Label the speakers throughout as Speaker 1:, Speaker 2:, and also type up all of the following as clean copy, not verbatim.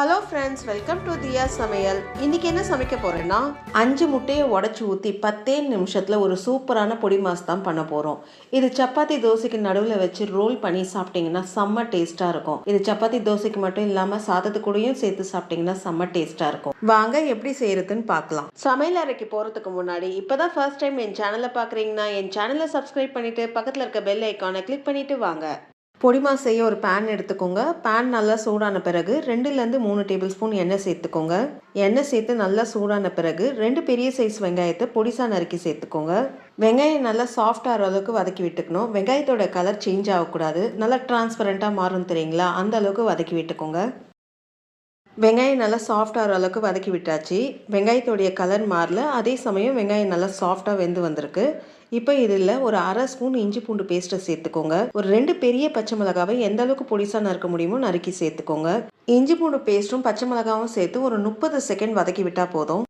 Speaker 1: Hello friends, welcome to தியா சமையல். இன்றைக்கி என்ன சமைக்க போகிறேன்னா 5 முட்டையை உடச்சி ஊற்றி 10 நிமிஷத்தில் ஒரு சூப்பரான பொடி மாஸ் தான் பண்ண போகிறோம். இது சப்பாத்தி தோசைக்கு நடுவில் வச்சு ரோல் பண்ணி சாப்பிட்டிங்கன்னா செம்ம டேஸ்ட்டாக இருக்கும். இது சப்பாத்தி தோசைக்கு மட்டும் இல்லாமல் சாதத்து கூடயும் சேர்த்து சாப்பிட்டிங்கன்னா செம்ம டேஸ்ட்டாக இருக்கும். வாங்க எப்படி செய்கிறதுன்னு பார்க்கலாம். சமையல் அறைக்கு போகிறதுக்கு முன்னாடி இப்போ தான் ஃபர்ஸ்ட் டைம் என் சேனலை பார்க்குறீங்கன்னா என் சேனலை சப்ஸ்கிரைப் பண்ணிவிட்டு பக்கத்தில் இருக்க பெல் ஐக்கானை கிளிக் பண்ணிவிட்டு வாங்க. பொடி மாஸ் செய்ய ஒரு பேன் எடுத்துக்கோங்க. பேன் நல்லா சூடான பிறகு 2லேருந்து 3 டேபிள் ஸ்பூன் எண்ணெய் சேர்த்துக்கோங்க. எண்ணெய் சேர்த்து நல்லா சூடான பிறகு 2 பெரிய சைஸ் வெங்காயத்தை பொடிசாக நறுக்கி சேர்த்துக்கோங்க. வெங்காயம் நல்லா சாஃப்டாகிற அளவுக்கு வதக்கி விட்டுக்கணும். வெங்காயத்தோட கலர் சேஞ்ச் ஆகக்கூடாது, நல்லா டிரான்ஸ்பரண்ட்டாக மாறும் தெரியுங்களா, அந்த அளவுக்கு வதக்கி விட்டுக்கோங்க. வெங்காயம் நல்லா சாஃப்டாகிற அளவுக்கு வதக்கி விட்டாச்சு. வெங்காயத்தோடைய கலர் மாறல, அதே சமயம் வெங்காயம் நல்லா சாஃப்டாக வெந்து வந்திருக்கு. இப்போ இதில் ஒரு 1/2 ஸ்பூன் இஞ்சி பூண்டு பேஸ்ட்டை சேர்த்துக்கோங்க. ஒரு 2 பெரிய பச்சை மிளகாவை எந்த அளவுக்கு பொடிசாக நறுக்க முடியுமோ நறுக்கி சேர்த்துக்கோங்க. இஞ்சி பூண்டு பேஸ்ட்டும் பச்சை மிளகாவும் சேர்த்து ஒரு 30 செகண்ட் வதக்கி விட்டால் போதும்.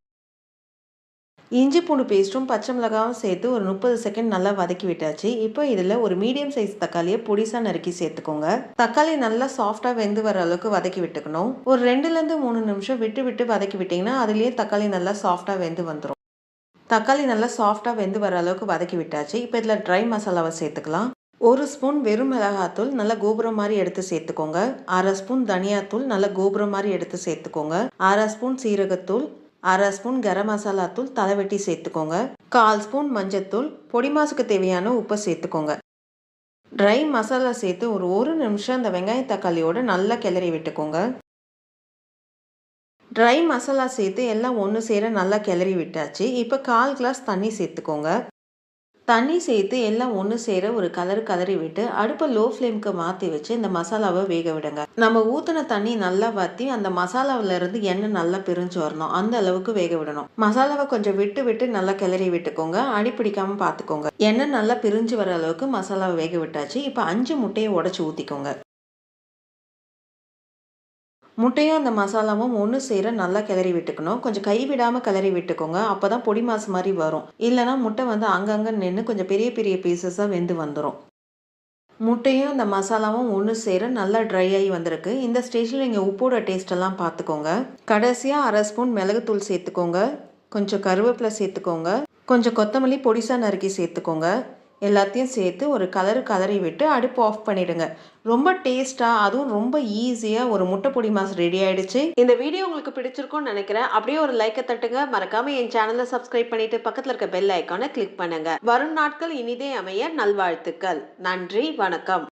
Speaker 1: இஞ்சி பூண்டு பேஸ்ட்டும் பச்சை மிளகாவும் சேர்த்து ஒரு 30 செகண்ட் நல்லா வதக்கி விட்டாச்சு. இப்போ இதில் ஒரு மீடியம் சைஸ் தக்காளியை பொடிசாக நறுக்கி சேர்த்துக்கோங்க. தக்காளி நல்லா சாஃப்டாக வெந்து வர அளவுக்கு வதக்கி விட்டுக்கணும். ஒரு 2லேருந்து 3 நிமிஷம் விட்டு விட்டு வதக்கி விட்டிங்கன்னா அதுலேயே தக்காளி நல்லா சாஃப்டாக வெந்து வந்துடும். தக்காளி நல்லா சாஃப்டாக வெந்து வர அளவுக்கு வதக்கி விட்டாச்சு. இப்போ இதில் ட்ரை மசாலாவை சேர்த்துக்கலாம். 1 ஸ்பூன் வெறும் மிளகாத்தூள் நல்லா கோபுரம் மாதிரி எடுத்து சேர்த்துக்கோங்க. 1/2 ஸ்பூன் தனியாத்தூள் நல்லா கோபுரம் மாதிரி எடுத்து சேர்த்துக்கோங்க. 1/2 ஸ்பூன் சீரகத்தூள், 1/2 ஸ்பூன் கரம் மசாலா தூள் தலைவெட்டி சேர்த்துக்கோங்க. 1/4 ஸ்பூன் மஞ்சத்தூள், பொடி மாசுக்கு தேவையான உப்பை சேர்த்துக்கோங்க. ட்ரை மசாலா சேர்த்து ஒரு நிமிஷம் இந்த வெங்காய தக்காளியோட நல்லா கிளறி விட்டுக்கோங்க. ட்ரை மசாலா சேர்த்து எல்லாம் ஒன்று சேர நல்லா கிளறி விட்டாச்சு. இப்போ 1/4 கிளாஸ் தண்ணி சேர்த்துக்கோங்க. தண்ணி சேர்த்து எல்லாம் ஒன்று சேர ஒரு கலரி விட்டு அடுப்பை லோ ஃப்ளேமுக்கு மாற்றி வச்சு இந்த மசாலாவை வேக விடுங்க. நம்ம ஊற்றின தண்ணி நல்லா வற்றி அந்த மசாலாவிலேருந்து எண்ணெய் நல்லா பிரிஞ்சு வரணும், அந்த அளவுக்கு வேக விடணும். மசாலாவை கொஞ்சம் விட்டு விட்டு நல்லா கிளறி விட்டுக்கோங்க. அடி பிடிக்காமல் பார்த்துக்கோங்க. எண்ணெய் நல்லா பிரிஞ்சு வர அளவுக்கு மசாலாவை வேக விட்டாச்சு. இப்போ 5 முட்டையை உடச்சி ஊற்றிக்கோங்க. முட்டையும் அந்த மசாலாவும் ஒன்று சேர நல்லா கிளறி விட்டுக்கணும். கொஞ்சம் கைவிடாமல் கிளறி விட்டுக்கோங்க. அப்போ தான் பொடி மாசு மாதிரி வரும். இல்லைனா முட்டை அங்கங்கே நின்று கொஞ்சம் பெரிய பெரிய பீசஸாக வெந்து வந்துடும். முட்டையும் அந்த மசாலாவும் ஒன்று சேர நல்லா ட்ரை ஆகி வந்திருக்கு. இந்த ஸ்டேஜில் நீங்கள் உப்போட டேஸ்ட்டெல்லாம் பார்த்துக்கோங்க. கடைசியாக 1/2 ஸ்பூன் மிளகுத்தூள் சேர்த்துக்கோங்க. கொஞ்சம் கருவேப்பிலை சேர்த்துக்கோங்க. கொஞ்சம் கொத்தமல்லி பொடிசாக நறுக்கி சேர்த்துக்கோங்க. எல்லாத்தையும் சேர்த்து ஒரு கலரி விட்டு அடுப்பு ஆஃப் பண்ணிடுங்க. ரொம்ப டேஸ்ட்டாக, அதுவும் ரொம்ப ஈஸியாக ஒரு முட்டை பொடி மாஸ் ரெடி ஆயிடுச்சு. இந்த வீடியோ உங்களுக்கு பிடிச்சிருக்கும்னு நினைக்கிறேன். அப்படியே ஒரு லைக்கை தட்டுங்க. மறக்காம என் சேனலை சப்ஸ்கிரைப் பண்ணிட்டு பக்கத்தில் இருக்க பெல் ஐக்கானை கிளிக் பண்ணுங்க. வரும் நாட்கள் இனிதே அமைய நல்வாழ்த்துக்கள். நன்றி, வணக்கம்.